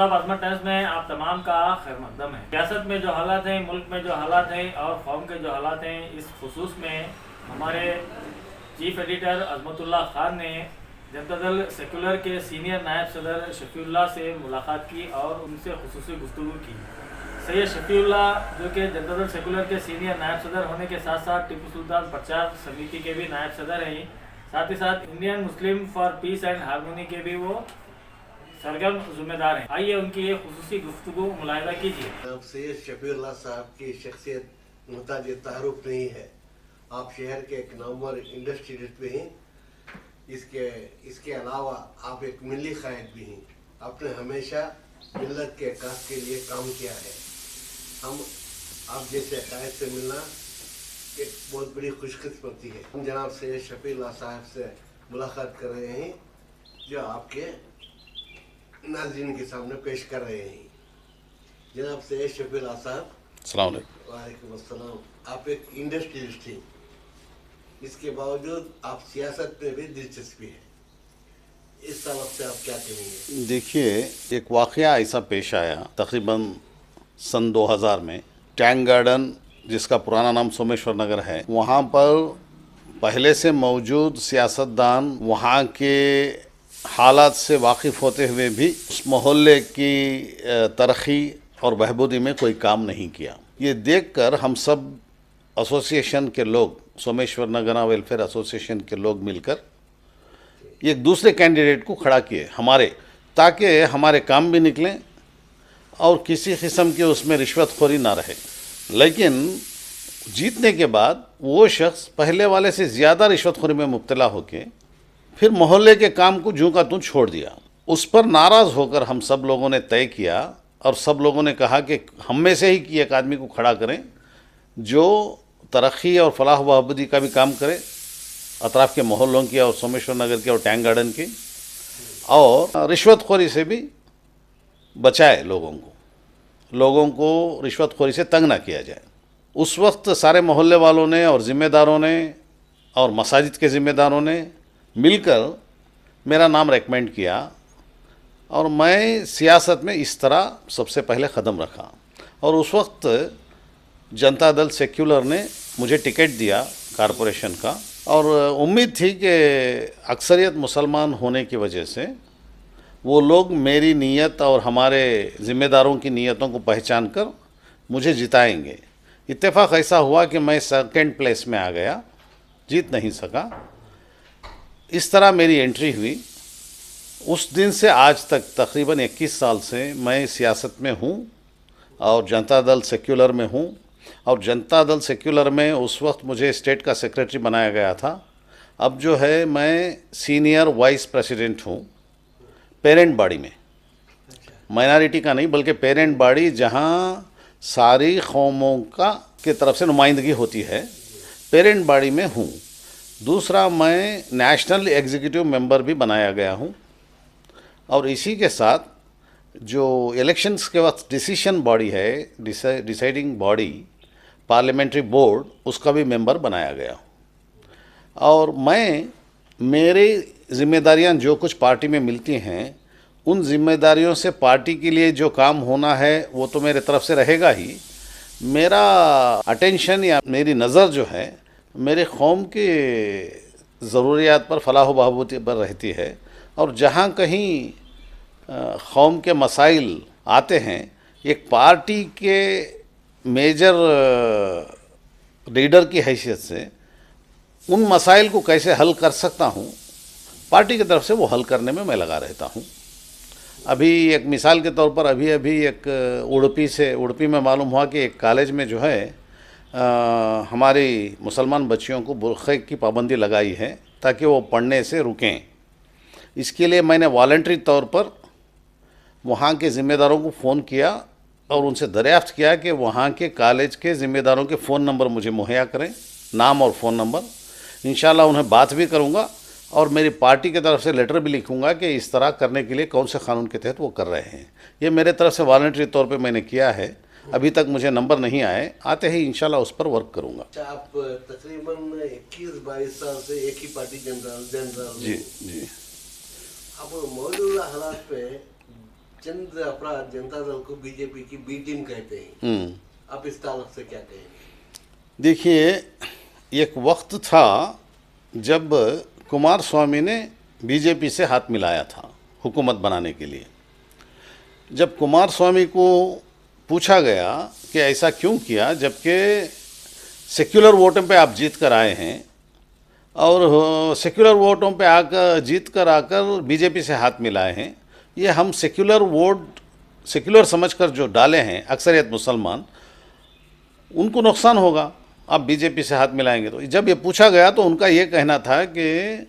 आदाब आजमा टाइम्स में आप तमाम का खैर मकदम है। सियासत में जो हालात हैं, मुल्क में जो हालात हैं और कौम के जो हालात हैं, इस खुसूस में हमारे चीफ एडिटर अजमतुल्लाह खान ने जनता दल सेकुलर के सीनियर नायब सदर शफीउल्लाह से मुलाकात की और उनसे खुसूसी गुफ्तगू की। सैयद शफीउल्लाह जो कि जनता दल सेकुलर के सीनियर नायब सदर होने के साथ साथ टिप्पू सुल्तान प्रचार समिति के भी नायब सदर हैं, साथ ही साथ Indian Muslim for piece and harmony के भी वो सरगर्म जिम्मेदार हैं। आइए उनकी ये खुसूसी गुफ्तगू मुलाहिदा कीजिए। अब सैयद शफीउल्लाह साहब की शख्सियत मुहताज तारुफ नहीं है। आप शहर के एक नामवर इंडस्ट्रियलिस्ट भी हैं। इसके अलावा आप एक मिली कायद भी हैं। आपने हमेशा मिल्लत के कास के लिए काम किया है। हम आप जैसे कायद से मिलना एक बहुत बड़ी खुशकिस्मती है। हम जनाब सैयद शफीउल्लाह साहब से मुलाकात कर रहे हैं, जो आपके नाज़रीन के सामने पेश कर रहे हैं। जनाब सैयद शफीउल्लाह साहब, अस्सलाम वालेकुम। वालेकुम अस्सलाम। आप एक इंडस्ट्रियलिस्ट हैं, इसके बावजूद आप सियासत में भी दिलचस्पी है। इस सबक से आप क्या कहेंगे? देखिए, एक वाक़या ऐसा पेश आया तकरीबन सन 2000 में। टैंक गार्डन, जिसका पुराना नाम सोमेश्वर नगर है, वहाँ पर पहले से मौजूद सियासतदान वहाँ के हालात से वाकिफ़ होते हुए भी उस मोहल्ले की तरक्की और बहबूदी में कोई काम नहीं किया। ये देखकर हम सब एसोसिएशन के लोग, सोमेश्वर नगर वेलफेयर एसोसिएशन के लोग मिलकर एक दूसरे कैंडिडेट को खड़ा किए हमारे, ताकि हमारे काम भी निकलें और किसी किस्म की उसमें रिश्वतखोरी ना रहे। लेकिन जीतने के बाद वो शख्स पहले वाले से ज़्यादा रिश्वतखोरी में मुब्तला होकर फिर मोहल्ले के काम को जूं का तूं छोड़ दिया। उस पर नाराज़ होकर हम सब लोगों ने तय किया और सब लोगों ने कहा कि हम में से ही एक आदमी को खड़ा करें जो तरक्की और फलाह बहबूदी का भी काम करे, अतराफ़ के मोहल्लों की और सोमेश्वर नगर के और टैंक गार्डन की, और रिश्वतखोरी से भी बचाए लोगों को रिश्वतखोरी से तंग ना किया जाए। उस वक्त सारे मोहल्ले वालों ने और ज़िम्मेदारों ने और मसाजिद के ज़िम्मेदारों ने मिलकर मेरा नाम रेकमेंड किया और मैं सियासत में इस तरह सबसे पहले कदम रखा। और उस वक्त जनता दल सेक्युलर ने मुझे टिकट दिया कारपोरेशन का, और उम्मीद थी कि अक्सरियत मुसलमान होने की वजह से वो लोग मेरी नीयत और हमारे ज़िम्मेदारों की नीयतों को पहचान कर मुझे जिताएंगे। इत्तेफाक ऐसा हुआ कि मैं सेकंड प्लेस में आ गया, जीत नहीं सका। इस तरह मेरी एंट्री हुई। उस दिन से आज तक तकरीबन 21 साल से मैं सियासत में हूँ और जनता दल सेक्युलर में हूँ। और जनता दल सेक्युलर में उस वक्त मुझे स्टेट का सेक्रेटरी बनाया गया था। अब जो है मैं सीनियर वाइस प्रेसिडेंट हूँ पेरेंट बॉडी में, माइनॉरिटी का नहीं बल्कि पेरेंट बॉडी, जहाँ सारी कौमों की तरफ से नुमाइंदगी होती है, पेरेंट बॉडी में हूँ। दूसरा, मैं नेशनल एग्जीक्यूटिव मेंबर भी बनाया गया हूँ और इसी के साथ जो इलेक्शंस के वक्त डिसीशन बॉडी है, डिसाइडिंग बॉडी, पार्लियामेंट्री बोर्ड, उसका भी मेंबर बनाया गया हूँ। और मेरी ज़िम्मेदारियाँ जो कुछ पार्टी में मिलती हैं, उन ज़िम्मेदारियों से पार्टी के लिए जो काम होना है वो तो मेरे तरफ से रहेगा ही। मेरा अटेंशन या मेरी नज़र जो है मेरे कौम के ज़रूरियात पर, फलाह व बहबूदी पर रहती है। और जहाँ कहीं कौम के मसाइल आते हैं, एक पार्टी के मेजर लीडर की हैसियत से उन मसाइल को कैसे हल कर सकता हूँ, पार्टी की तरफ से वो हल करने में मैं लगा रहता हूँ। अभी एक मिसाल के तौर पर अभी एक उड़पी में मालूम हुआ कि एक कॉलेज में जो है हमारी मुसलमान बच्चियों को बुर्क़े की पाबंदी लगाई है ताकि वो पढ़ने से रुकें। इसके लिए मैंने वॉलंटरी तौर पर वहाँ के ज़िम्मेदारों को फ़ोन किया और उनसे दरियाफ़्त किया कि वहाँ के कॉलेज के ज़िम्मेदारों के फ़ोन नंबर मुझे मुहैया करें, नाम और फ़ोन नंबर। इंशाल्लाह उन्हें बात भी करूँगा और मेरी पार्टी की तरफ से लेटर भी लिखूँगा कि इस तरह करने के लिए कौन से कानून के तहत वो कर रहे हैं। ये मेरे तरफ से वॉलंटरी तौर पे मैंने किया है। अभी तक मुझे नंबर नहीं आए, आते ही इंशाल्लाह उस पर वर्क करूँगा। अच्छा, आप तकरीबन 21-22 साल से एक ही पार्टी जनरल जी। अब मौजूदा हालात पे चंद अपराध जनता दल को बीजेपी की बी टीम कहते हैं, आप इस ताल्लुक से क्या कहेंगे? देखिए, एक वक्त था जब कुमार स्वामी ने बीजेपी से हाथ मिलाया था हुकूमत बनाने के लिए। जब कुमार स्वामी को पूछा गया कि ऐसा क्यों किया, जबकि सेक्युलर वोटों पे आप जीत कर आए हैं और सेक्युलर वोटों पे आकर जीत कर आकर बीजेपी से हाथ मिलाए हैं, ये हम सेक्युलर वोट सेक्युलर समझकर जो डाले हैं अक्सरियत मुसलमान, उनको नुकसान होगा आप बीजेपी से हाथ मिलाएंगे तो। जब ये पूछा गया तो उनका ये कहना था कि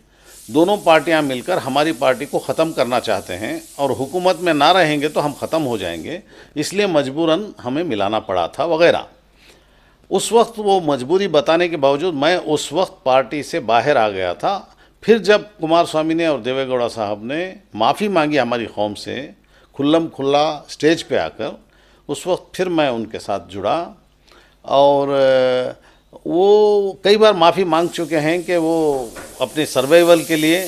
दोनों पार्टियां मिलकर हमारी पार्टी को ख़त्म करना चाहते हैं और हुकूमत में ना रहेंगे तो हम ख़त्म हो जाएंगे, इसलिए मजबूरन हमें मिलाना पड़ा था वगैरह। उस वक्त वो मजबूरी बताने के बावजूद मैं उस वक्त पार्टी से बाहर आ गया था। फिर जब कुमार स्वामी ने और देवेगौड़ा साहब ने माफ़ी मांगी हमारी कौम से खुल्लम खुल्ला स्टेज पे आकर, उस वक्त फिर मैं उनके साथ जुड़ा और वो कई बार माफ़ी मांग चुके हैं कि वो अपने सर्वाइवल के लिए,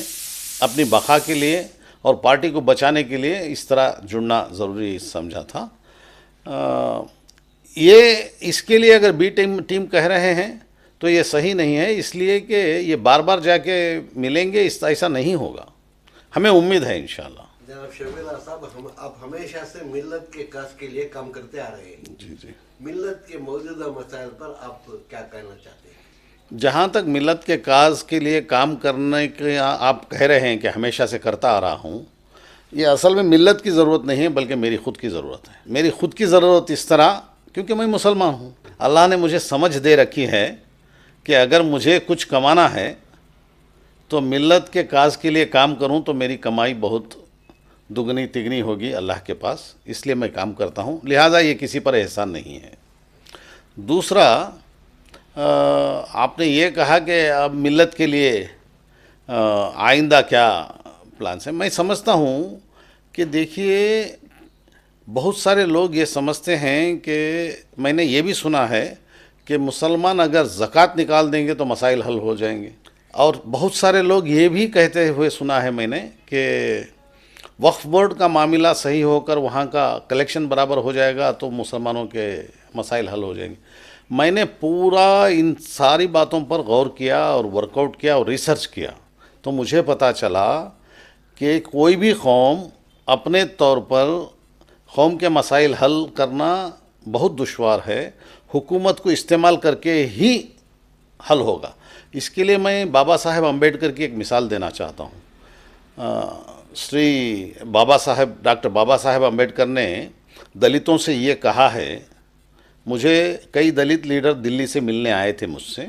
अपनी बका के लिए और पार्टी को बचाने के लिए इस तरह जुड़ना ज़रूरी समझा था। ये इसके लिए अगर बी टीम कह रहे हैं तो ये सही नहीं है, इसलिए कि ये बार बार जाके मिलेंगे, ऐसा नहीं होगा। हमें उम्मीद है इंशाल्लाह। जनाब शर्मिला साहब, आप हमेशा से मिल्लत के काज के लिए काम करते आ रहे हैं। जी जी। मिल्लत के मौजूदा मसाइल पर आप क्या कहना चाहते हैं? जहाँ तक मिल्लत के काज के लिए काम करने के आप कह रहे हैं कि हमेशा से करता आ रहा हूँ, ये असल में मिल्लत की ज़रूरत नहीं है बल्कि मेरी ख़ुद की ज़रूरत है। मेरी ख़ुद की ज़रूरत इस तरह, क्योंकि मैं मुसलमान हूँ, अल्लाह ने मुझे समझ दे रखी है कि अगर मुझे कुछ कमाना है तो मिल्लत के काज के लिए काम करूँ तो मेरी कमाई बहुत दुगनी तिगनी होगी अल्लाह के पास, इसलिए मैं काम करता हूँ। लिहाजा ये किसी पर एहसान नहीं है। दूसरा, आपने ये कहा कि अब मिल्लत के लिए आइंदा क्या प्लान है। मैं समझता हूँ कि देखिए, बहुत सारे लोग ये समझते हैं कि मैंने ये भी सुना है कि मुसलमान अगर ज़कात निकाल देंगे तो मसाइल हल हो जाएंगे, और बहुत सारे लोग ये भी कहते हुए सुना है मैंने कि वक्फ बोर्ड का मामला सही होकर वहाँ का कलेक्शन बराबर हो जाएगा तो मुसलमानों के मसाइल हल हो जाएंगे। मैंने पूरा इन सारी बातों पर गौर किया और वर्कआउट किया और रिसर्च किया, तो मुझे पता चला कि कोई भी कौम अपने तौर पर कौम के मसाइल हल करना बहुत दुश्वार है, हुकूमत को इस्तेमाल करके ही हल होगा। इसके लिए मैं बाबा साहेब अम्बेडकर की एक मिसाल देना चाहता हूँ। श्री बाबा साहेब, डॉक्टर बाबा साहेब अम्बेडकर ने दलितों से ये कहा है, मुझे कई दलित लीडर दिल्ली से मिलने आए थे मुझसे,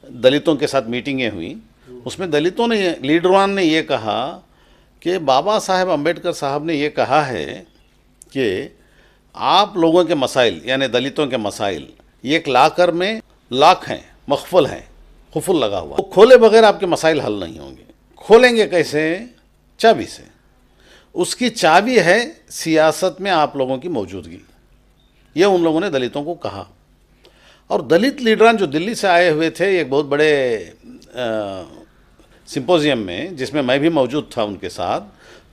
दलितों के साथ मीटिंगें हुई, उसमें दलितों ने, लीडरान ने ये कहा कि बाबा साहेब अम्बेडकर साहब ने ये कहा है कि आप लोगों के मसाइल यानी दलितों के मसाइल एक लाकर में लाख हैं, मखफल हैं, खुफुल लगा हुआ, वो खोले बगैर आपके मसाइल हल नहीं होंगे। खोलेंगे कैसे? चाबी से। उसकी चाबी है सियासत में आप लोगों की मौजूदगी। ये उन लोगों ने दलितों को कहा। और दलित लीडरान जो दिल्ली से आए हुए थे एक बहुत बड़े सिंपोजियम में, जिसमें मैं भी मौजूद था उनके साथ,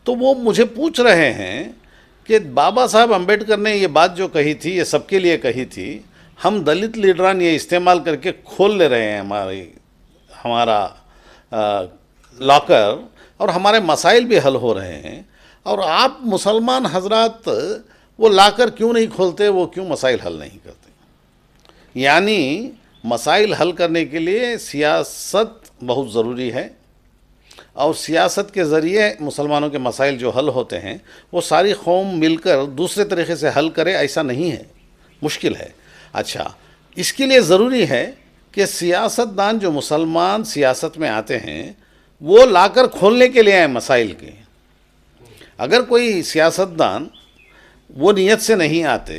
तो वो मुझे पूछ रहे हैं कि बाबा साहब अम्बेडकर ने ये बात जो कही थी, ये सबके लिए कही थी, हम दलित लीडरान ये इस्तेमाल करके खोल ले रहे हैं हमारा लॉकर, और हमारे मसाइल भी हल हो रहे हैं, और आप मुसलमान हजरात वो लाकर क्यों नहीं खोलते, वो क्यों मसाइल हल नहीं करते। यानी मसाइल हल करने के लिए सियासत बहुत ज़रूरी है, और सियासत के ज़रिए मुसलमानों के मसाइल जो हल होते हैं वो सारी कौम मिलकर दूसरे तरीके से हल करे, ऐसा नहीं है, मुश्किल है। अच्छा, इसके लिए ज़रूरी है कि सियासतदान जो मुसलमान सियासत में आते हैं वो लाकर खोलने के लिए आए मसाइल के। अगर कोई सियासतदान वो नीयत से नहीं आते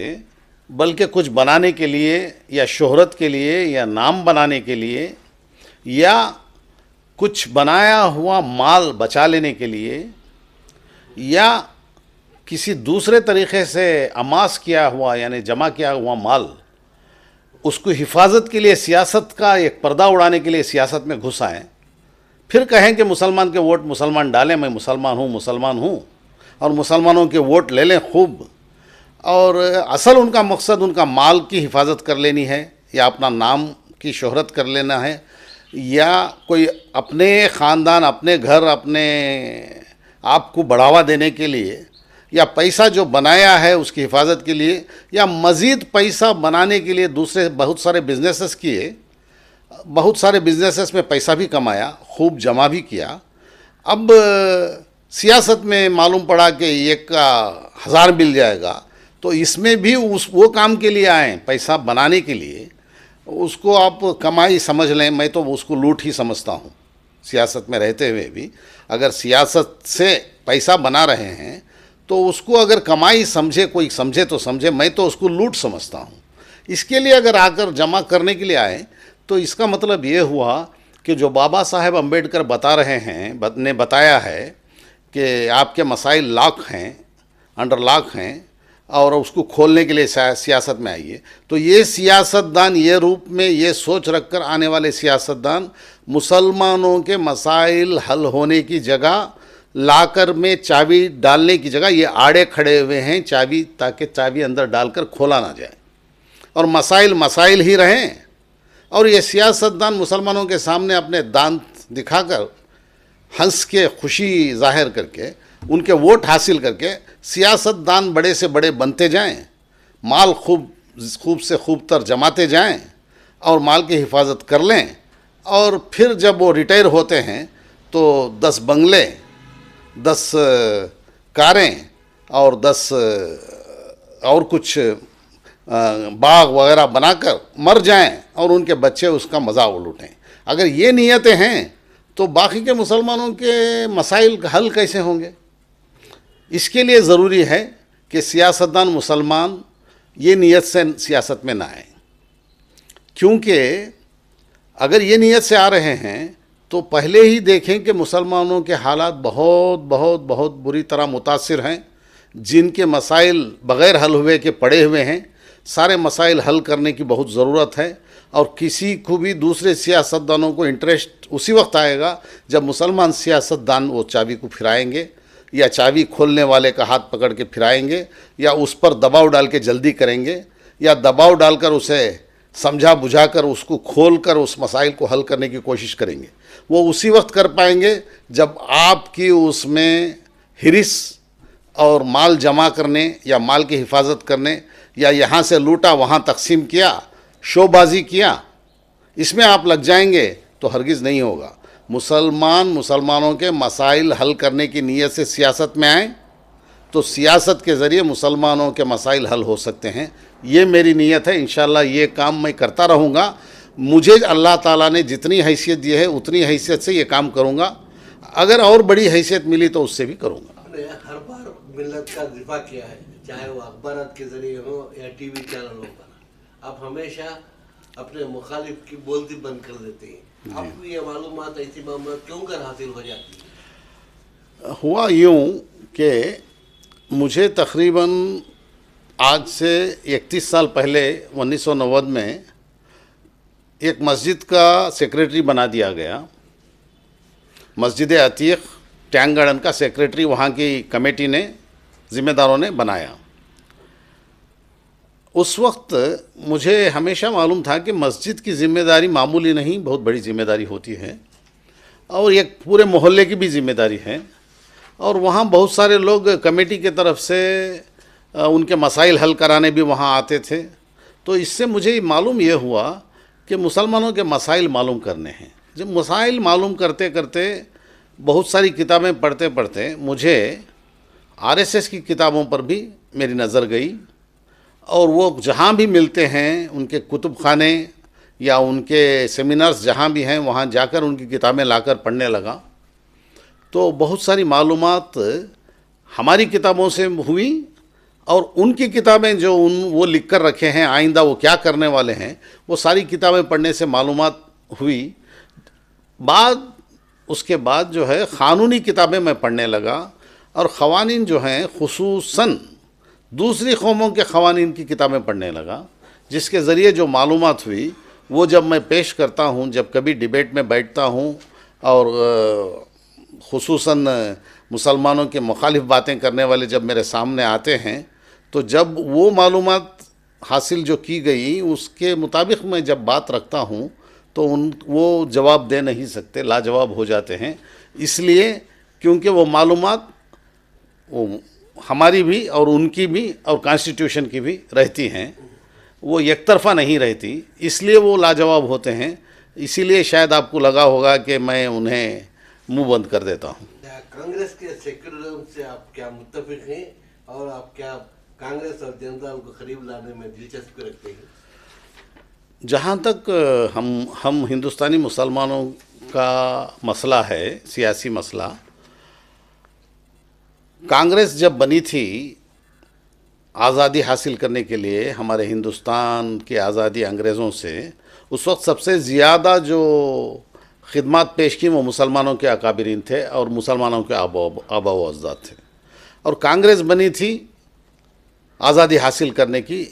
बल्कि कुछ बनाने के लिए या शोहरत के लिए या नाम बनाने के लिए या कुछ बनाया हुआ माल बचा लेने के लिए या किसी दूसरे तरीक़े से अमास किया हुआ यानी जमा किया हुआ माल उसको हिफाजत के लिए सियासत का एक पर्दा उड़ाने के लिए सियासत में घुस आएँ, फिर कहें कि मुसलमान के वोट मुसलमान डालें, मैं मुसलमान हूँ, और मुसलमानों के वोट ले लें खूब, और असल उनका मकसद उनका माल की हिफाजत कर लेनी है, या अपना नाम की शोहरत कर लेना है, या कोई अपने ख़ानदान, अपने घर, अपने आप को बढ़ावा देने के लिए, या पैसा जो बनाया है उसकी हिफाजत के लिए, या मज़ीद पैसा बनाने के लिए दूसरे बहुत सारे बिजनेसेस किए, बहुत सारे बिजनेसेस में पैसा भी कमाया, खूब जमा भी किया। अब सियासत में मालूम पड़ा कि एक का 1000 मिल जाएगा, तो इसमें भी वो काम के लिए आए, पैसा बनाने के लिए। उसको आप कमाई समझ लें, मैं तो उसको लूट ही समझता हूँ। सियासत में रहते हुए भी अगर सियासत से पैसा बना रहे हैं तो उसको अगर कमाई समझे, कोई समझे तो समझे, मैं तो उसको लूट समझता हूँ। इसके लिए अगर आकर जमा करने के लिए आए तो इसका मतलब ये हुआ कि जो बाबा साहेब अम्बेडकर बता रहे हैं, ने बताया है कि आपके मसाइल लॉक हैं, अंडर लॉक हैं, और उसको खोलने के लिए सियासत में आइए। तो ये सियासतदान ये रूप में ये सोच रखकर आने वाले सियासतदान मुसलमानों के मसाइल हल होने की जगह, लाकर में चाबी डालने की जगह ये आड़े खड़े हुए हैं चाबी, ताकि चाबी अंदर डालकर खोला ना जाए और मसाइल मसाइल ही रहें। और ये सियासतदान मुसलमानों के सामने अपने दांत दिखाकर, हंस के खुशी जाहिर करके, उनके वोट हासिल करके सियासतदान बड़े से बड़े बनते जाएं, माल खूब से खूब तर जमाते जाएं और माल की हिफाजत कर लें, और फिर जब वो रिटायर होते हैं तो 10 बंगले, 10 कारें और 10 और कुछ बाग वगैरह बनाकर मर जाएं और उनके बच्चे उसका मज़ा लूटें। अगर ये नीयतें हैं तो बाकी के मुसलमानों के मसाइल हल कैसे होंगे? इसके लिए ज़रूरी है कि सियासतदान मुसलमान ये नीयत से सियासत में ना आए, क्योंकि अगर ये नीयत से आ रहे हैं तो पहले ही देखें कि मुसलमानों के हालात बहुत बहुत बहुत बुरी तरह मुतासिर हैं। जिनके मसाइल बग़ैर हल हुए के पड़े हुए हैं, सारे मसाइल हल करने की बहुत ज़रूरत है। और किसी को भी दूसरे सियासतदानों को इंटरेस्ट उसी वक्त आएगा जब मुसलमान सियासतदान वो चाबी को फिराएंगे, या चाबी खोलने वाले का हाथ पकड़ के फिराएंगे, या उस पर दबाव डाल के जल्दी करेंगे, या दबाव डालकर उसे समझा बुझाकर उसको खोलकर उस मसाइल को हल करने की कोशिश करेंगे। वो उसी वक्त कर पाएंगे जब आपकी उसमें हिरिस और माल जमा करने या माल की हिफाजत करने, या यहाँ से लूटा वहाँ तकसीम किया, शोबाजी किया, इसमें आप लग जाएंगे तो हरगिज़ नहीं होगा। मुसलमानों के मसाइल हल करने की नीयत से सियासत में आए तो सियासत के ज़रिए मुसलमानों के मसाइल हल हो सकते हैं। ये मेरी नीयत है। इंशाअल्लाह ये काम मैं करता रहूँगा। मुझे अल्लाह ताला ने जितनी हैसियत दी है उतनी हैसियत से ये काम करूँगा। अगर और बड़ी हैसियत मिली तो उससे भी करूँगा। आपने हर बार मिल्लत का दिफा किया है, चाहे वो अखबारात के ज़रिए हो या टीवी चैनलों पर। आप हमेशा अपने मुखालिफ की बोलती बंद कर देते हैं। आपको ये मालूमात ऐसी मामला क्यों कर हासिल हो जाती है? हुआ यूँ कि मुझे तकरीबन आज से 31 साल पहले 1990 में एक मस्जिद का सेक्रेटरी बना दिया गया। मस्जिद अतीक टैंक गार्डन का सेक्रेटरी वहाँ की कमेटी ने, ज़िम्मेदारों ने बनाया। उस वक्त मुझे हमेशा मालूम था कि मस्जिद की ज़िम्मेदारी मामूली नहीं, बहुत बड़ी ज़िम्मेदारी होती है, और एक पूरे मोहल्ले की भी ज़िम्मेदारी है। और वहाँ बहुत सारे लोग कमेटी के तरफ से उनके मसाइल हल कराने भी वहाँ आते थे। तो इससे मुझे मालूम ये हुआ कि मुसलमानों के मसाइल मालूम करने हैं। जब मसाइल मालूम करते करते, बहुत सारी किताबें पढ़ते पढ़ते मुझे आरएसएस की किताबों पर भी मेरी नज़र गई, और वो जहाँ भी मिलते हैं उनके कुतुब खाने या उनके सेमिनार्स जहाँ भी हैं वहाँ जाकर उनकी किताबें लाकर पढ़ने लगा। तो बहुत सारी मालूमात हमारी किताबों से हुई, और उनकी किताबें जो वो लिख कर रखे हैं आइंदा वो क्या करने वाले हैं, वो सारी किताबें पढ़ने से मालूमात हुई। उसके बाद जो है क़ानूनी किताबें मैं पढ़ने लगा, और क़वानीन जो हैं खुसूसन दूसरी कौमों के क़वानीन की किताबें पढ़ने लगा, जिसके ज़रिए जो मालूमात हुई वो जब मैं पेश करता हूँ, जब कभी डिबेट में बैठता हूँ और खुसूसन मुसलमानों के मुखालिफ बातें करने वाले जब मेरे सामने आते हैं, तो जब वो मालूमात हासिल जो की गई उसके मुताबिक मैं जब बात रखता हूँ तो वो जवाब दे नहीं सकते, लाजवाब हो जाते हैं। इसलिए क्योंकि वो मालूमात वो हमारी भी और उनकी भी और कॉन्स्टिट्यूशन की भी रहती हैं, वो एक तरफा नहीं रहती, इसलिए वो लाजवाब होते हैं। इसीलिए शायद आपको लगा होगा कि मैं उन्हें मुंह बंद कर देता हूँ। कांग्रेस के सेक्युलरिज्म से आप क्या मुत्तफिक हैं और आप क्या कांग्रेस और जनता दल को करीब लाने में दिलचस्पी रखते हैं? जहाँ तक हम हिंदुस्तानी मुसलमानों का मसला है, सियासी मसला, कांग्रेस जब बनी थी आज़ादी हासिल करने के लिए, हमारे हिंदुस्तान की आज़ादी अंग्रेज़ों से, उस वक्त सबसे ज़्यादा जो खिदमत पेश की वो मुसलमानों के अकाबिरीन थे और मुसलमानों के आबा व अजदाद थे। और कांग्रेस बनी थी आज़ादी हासिल करने की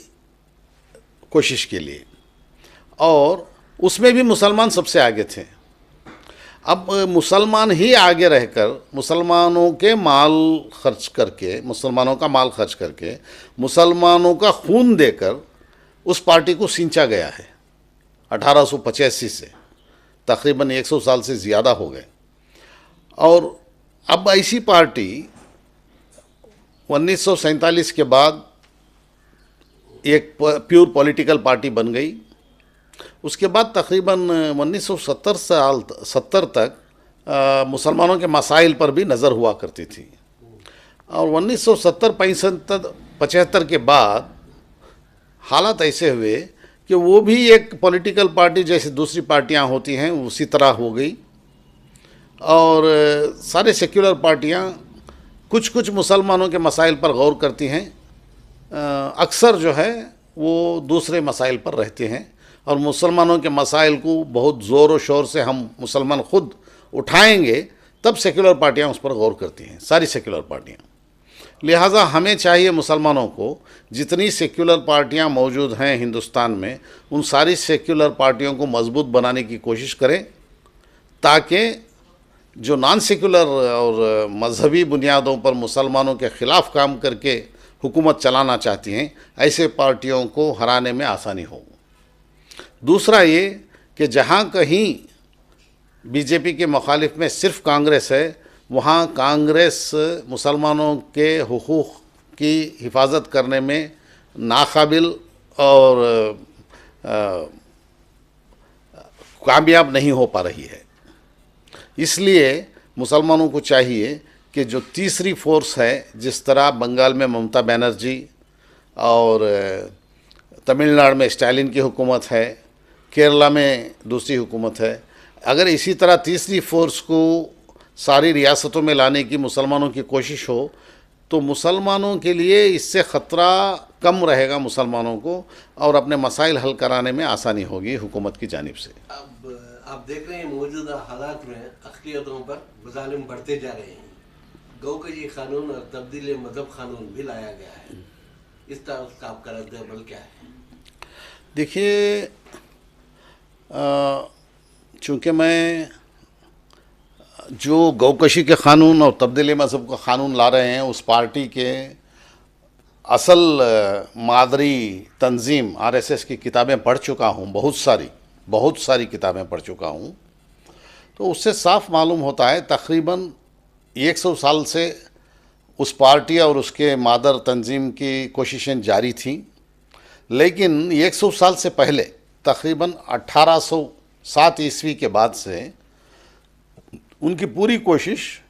कोशिश के लिए, और उसमें भी मुसलमान सबसे आगे थे। अब मुसलमान ही आगे रहकर मुसलमानों के माल खर्च करके, मुसलमानों का माल खर्च करके, मुसलमानों का खून देकर उस पार्टी को सींचा गया है 1885 से, तकरीबन 100 साल से ज़्यादा हो गए। और अब ऐसी पार्टी 1947 के बाद एक प्योर पॉलिटिकल पार्टी बन गई। उसके बाद तकरीबन 1970 तक मुसलमानों के मसाइल पर भी नज़र हुआ करती थी। और 1970-75 के बाद हालात ऐसे हुए कि वो भी एक पॉलिटिकल पार्टी जैसे दूसरी पार्टियां होती हैं उसी तरह हो गई। और सारे सेक्युलर पार्टियां कुछ कुछ मुसलमानों के मसाइल पर गौर करती हैं, अक्सर जो है वो दूसरे मसाइल पर रहते हैं। और मुसलमानों के मसाइल को बहुत ज़ोर व शोर से हम मुसलमान ख़ुद उठाएंगे तब सेक्युलर पार्टियां उस पर गौर करती हैं, सारी सेक्युलर पार्टियां। लिहाजा हमें चाहिए मुसलमानों को जितनी सेक्युलर पार्टियां मौजूद हैं हिंदुस्तान में, उन सारी सेक्युलर पार्टियों को मजबूत बनाने की कोशिश करें, ताकि जो नॉन सेक्युलर और मजहबी बुनियादों पर मुसलमानों के ख़िलाफ़ काम करके हुकूमत चलाना चाहती हैं, ऐसे पार्टियों को हराने में आसानी हो। दूसरा ये कि जहाँ कहीं बीजेपी के मुखालिफ में सिर्फ कांग्रेस है, वहाँ कांग्रेस मुसलमानों के हुकूक़ की हिफाजत करने में नाकाबिल और कामयाब नहीं हो पा रही है। इसलिए मुसलमानों को चाहिए कि जो तीसरी फोर्स है, जिस तरह बंगाल में ममता बनर्जी और तमिलनाडु में स्टालिन की हुकूमत है, केरला में दूसरी हुकूमत है, अगर इसी तरह तीसरी फोर्स को सारी रियासतों में लाने की मुसलमानों की कोशिश हो तो मुसलमानों के लिए इससे ख़तरा कम रहेगा मुसलमानों को, और अपने मसाइल हल कराने में आसानी होगी हुकूमत की जानिब से। अब आप देख रहे हैं मौजूदा हालात में अक़लियतों पर मज़ालिम बढ़ते जा रहे हैं। गौकशी कानून और तब्दील मज़हब कानून भी लाया गया है, इस तरह उसका आपका रद्द-ए-अमल क्या है? देखिए, चूँकि मैं जो गौकशी के क़ानून और तब्दील मज़हब का क़ानून ला रहे हैं उस पार्टी के असल मादरी तंजीम आरएसएस की किताबें पढ़ चुका हूँ, बहुत सारी किताबें पढ़ चुका हूँ, तो उससे साफ मालूम होता है तकरीबन 100 साल से उस पार्टी और उसके मादर तंजीम की कोशिशें जारी थीं। लेकिन 100 साल से पहले तकरीबन 1807 ईस्वी के बाद से उनकी पूरी कोशिश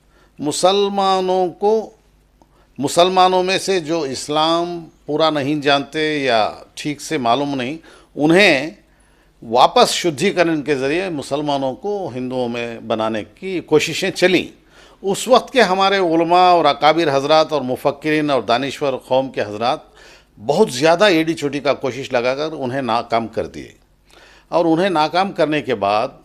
मुसलमानों में से जो इस्लाम पूरा नहीं जानते या ठीक से मालूम नहीं, उन्हें वापस शुद्धिकरण के ज़रिए मुसलमानों को हिंदुओं में बनाने की कोशिशें चलीं। उस वक्त के हमारे उलमा और अकाबिर हजरात और मुफक्किरीन और दानिश्वर कौम के हजरात बहुत ज़्यादा एड़ी चोटी का कोशिश लगाकर उन्हें नाकाम कर दिए। और उन्हें नाकाम करने के बाद,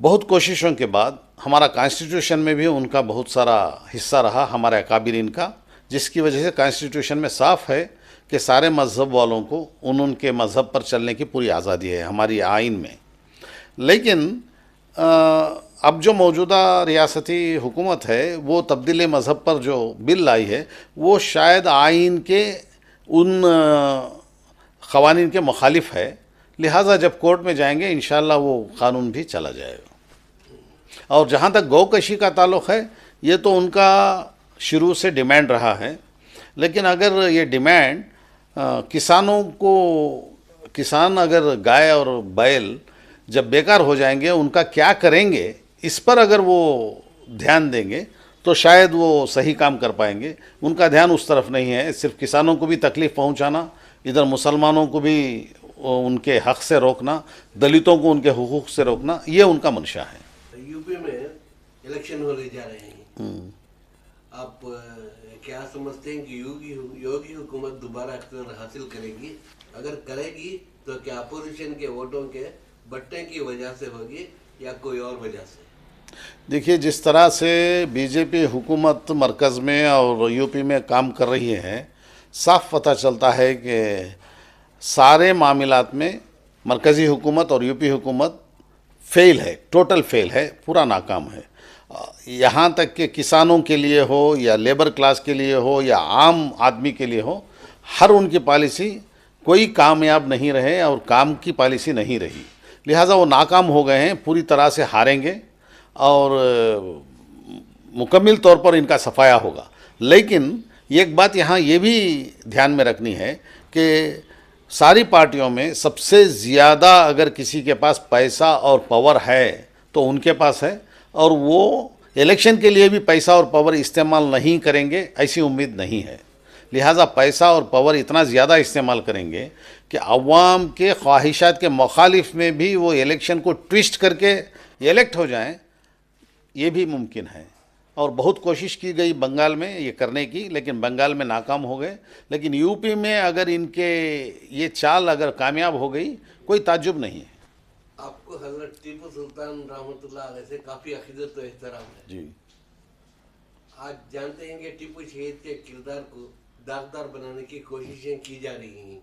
बहुत कोशिशों के बाद, हमारा कॉन्स्टिट्यूशन में भी उनका बहुत सारा हिस्सा रहा, हमारे अकाबिरीन का, जिसकी वजह से कॉन्स्टिट्यूशन में साफ़ है कि सारे मज़हब वालों को उनके मज़हब पर चलने की पूरी आज़ादी है हमारी आइन में। लेकिन अब जो मौजूदा रियासती हुकूमत है वो तब्दीली मज़हब पर जो बिल लाई है वो शायद आइन के उन क़वानीन के मुखालिफ है, लिहाजा जब कोर्ट में जाएंगे इंशाअल्लाह वो कानून भी चला जाएगा। और जहाँ तक गौकशी का ताल्लुक़ है, ये तो उनका शुरू से डिमांड रहा है, लेकिन अगर ये डिमांड किसानों को, किसान अगर गाय और बैल जब बेकार हो जाएंगे उनका क्या करेंगे, इस पर अगर वो ध्यान देंगे तो शायद वो सही काम कर पाएंगे। उनका ध्यान उस तरफ नहीं है, सिर्फ किसानों को भी तकलीफ़ पहुंचाना, इधर मुसलमानों को भी उनके हक़ से रोकना, दलितों को उनके हुकूक से रोकना, ये उनका मंशा है। यूपी में इलेक्शन होने जा रहे हैं, आप क्या समझते हैं कि योगी हुकूमत दोबारा इख्तियार हासिल करेगी? अगर करेगी तो क्या अपोजिशन के वोटों के बट्टे की वजह से होगी या कोई और वजह से? देखिए, जिस तरह से बीजेपी हुकूमत मरकज़ में और यूपी में काम कर रही है, साफ पता चलता है कि सारे मामलात में मरकज़ी हुकूमत और यूपी हुकूमत फेल है, टोटल फेल है, पूरा नाकाम है। यहाँ तक कि किसानों के लिए हो या लेबर क्लास के लिए हो या आम आदमी के लिए हो, हर उनकी पॉलिसी कोई कामयाब नहीं रहे और काम की पॉलिसी नहीं रही, लिहाजा वो नाकाम हो गए हैं, पूरी तरह से हारेंगे और मुकम्मल तौर पर इनका सफाया होगा। लेकिन एक बात यहाँ ये भी ध्यान में रखनी है कि सारी पार्टियों में सबसे ज़्यादा अगर किसी के पास पैसा और पावर है तो उनके पास है, और वो इलेक्शन के लिए भी पैसा और पावर इस्तेमाल नहीं करेंगे ऐसी उम्मीद नहीं है। लिहाजा पैसा और पावर इतना ज़्यादा इस्तेमाल करेंगे कि अवाम के ख्वाहिशात के मुखालिफ में भी वो इलेक्शन को ट्विस्ट करके इलेक्ट हो जाएं, ये भी मुमकिन है। और बहुत कोशिश की गई बंगाल में ये करने की, लेकिन बंगाल में नाकाम हो गए। लेकिन यूपी में अगर इनके ये चाल अगर कामयाब हो गई, कोई ताज्जुब नहीं है। आपको हजरत टीपू सुल्तान रहमतुल्लाह अलैह से काफ़ी अकीदत और एहतराम है जी। आज जानते हैं कि टीपू शहीद के किरदार को दागदार बनाने की कोशिशें की जा रही हैं,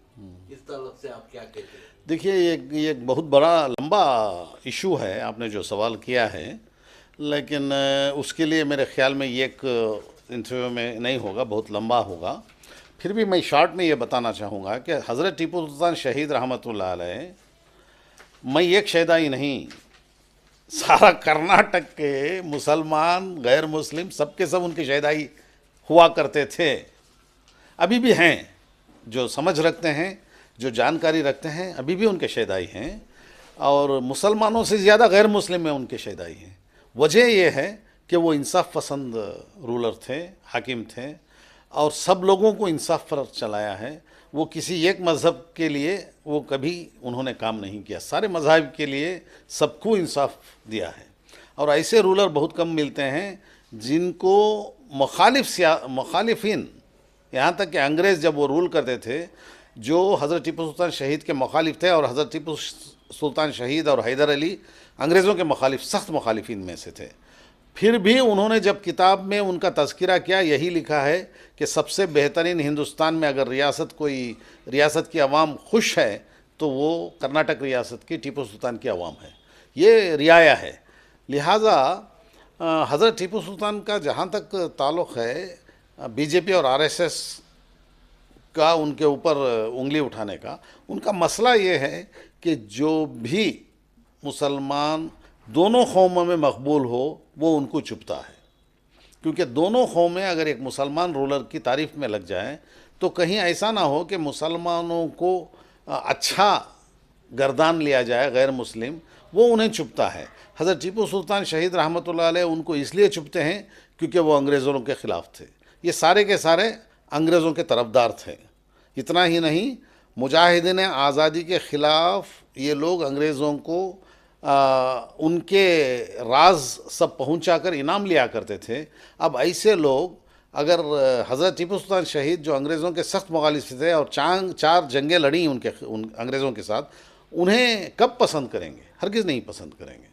इस ताल्लुक से आप क्या कहते हैं? देखिए, ये एक बहुत बड़ा लंबा इशू है आपने जो सवाल किया है, लेकिन उसके लिए मेरे ख्याल में ये एक इंटरव्यू में नहीं होगा, बहुत लंबा होगा। फिर भी मैं शॉर्ट में ये बताना चाहूँगा कि हज़रत टीपू सुल्तान शहीद रहमतुल्लाह अलैह, मैं एक शहदाई नहीं, सारा कर्नाटक के मुसलमान गैर मुस्लिम सबके सब उनके शहदाई हुआ करते थे, अभी भी हैं। जो समझ रखते हैं, जो जानकारी रखते हैं, अभी भी उनके शहदाई हैं, और मुसलमानों से ज़्यादा गैर मुस्लिम में उनके शहदाई हैं। वजह यह है कि वो इंसाफ पसंद रूलर थे, हाकिम थे, और सब लोगों को इंसाफ पर चलाया है। वो किसी एक मज़हब के लिए वो कभी उन्होंने काम नहीं किया, सारे मज़ाहिब के लिए सबको इंसाफ दिया है। और ऐसे रूलर बहुत कम मिलते हैं जिनको मुखालिफिन, यहाँ तक कि अंग्रेज़ जब वो रूल करते थे, जो हज़रत टीपू सुल्तान शहीद के मुखालिफ थे, और हज़रत टीपू सुल्तान शहीद और हैदर अली अंग्रेज़ों के मुखालिफ, सख्त मुखालिफिन में से थे, फिर भी उन्होंने जब किताब में उनका तज़किरा किया, यही लिखा है कि सबसे बेहतरीन हिंदुस्तान में अगर रियासत की आवाम खुश है तो वो कर्नाटक रियासत की टीपू सुल्तान की आवाम है, ये रियाया है। लिहाजा हज़रत टीपू सुल्तान का जहाँ तक ताल्लुक़ है बीजेपी और आरएसएस का उनके ऊपर उंगली उठाने का, उनका मसला ये है कि जो भी मुसलमान दोनों कौमों में मकबूल हो वो उनको चुभता है, क्योंकि दोनों कौमें अगर एक मुसलमान रूलर की तारीफ में लग जाएं तो कहीं ऐसा ना हो कि मुसलमानों को अच्छा गर्दान लिया जाए गैर मुस्लिम, वो उन्हें चुभता है। हज़रत टीपू सुल्तान शहीद रहमतुल्लाह अलैह उनको इसलिए चुभते हैं क्योंकि वो अंग्रेज़ों के ख़िलाफ़ थे, ये सारे के सारे अंग्रेज़ों के तरफदार थे। इतना ही नहीं, मुजाहिदीन आज़ादी के ख़िलाफ़ ये लोग अंग्रेज़ों को उनके राज सब पहुंचाकर इनाम लिया करते थे। अब ऐसे लोग अगर हज़रत टीपू सुल्तान शहीद जो अंग्रेज़ों के सख्त मुखालिफ थे और चार जंगें लड़ी उन अंग्रेज़ों के साथ, उन्हें कब पसंद करेंगे? हरगिज़ नहीं पसंद करेंगे।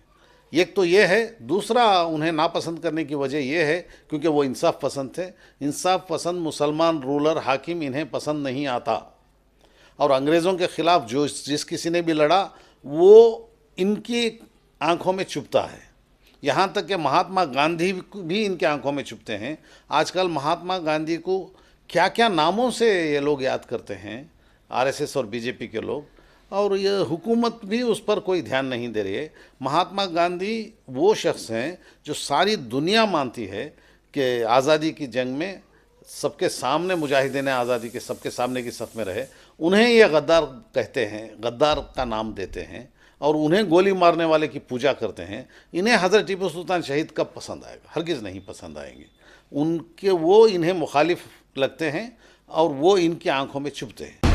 एक तो ये है, दूसरा उन्हें नापसंद करने की वजह यह है क्योंकि वो इंसाफ पसंद थे। इंसाफ पसंद मुसलमान रूलर हाकिम इन्हें पसंद नहीं आता, और अंग्रेज़ों के ख़िलाफ़ जिस किसी ने भी लड़ा वो इनकी आंखों में चुभता है। यहाँ तक कि महात्मा गांधी भी इनके आंखों में चुभते हैं। आजकल महात्मा गांधी को क्या क्या नामों से ये लोग याद करते हैं, आरएसएस और बीजेपी के लोग, और ये हुकूमत भी उस पर कोई ध्यान नहीं दे रही है। महात्मा गांधी वो शख्स हैं जो सारी दुनिया मानती है कि आज़ादी की जंग में सबके सामने मुजाहिदीन आज़ादी के सबके सामने की सफ में रहे। उन्हें ये गद्दार कहते हैं, गद्दार का नाम देते हैं और उन्हें गोली मारने वाले की पूजा करते हैं। इन्हें हज़रत टीपू सुल्तान शहीद कब पसंद आएगा? हरगिज़ नहीं पसंद आएंगे। उनके वो इन्हें मुखालिफ लगते हैं और वो इनकी आंखों में चुभते हैं।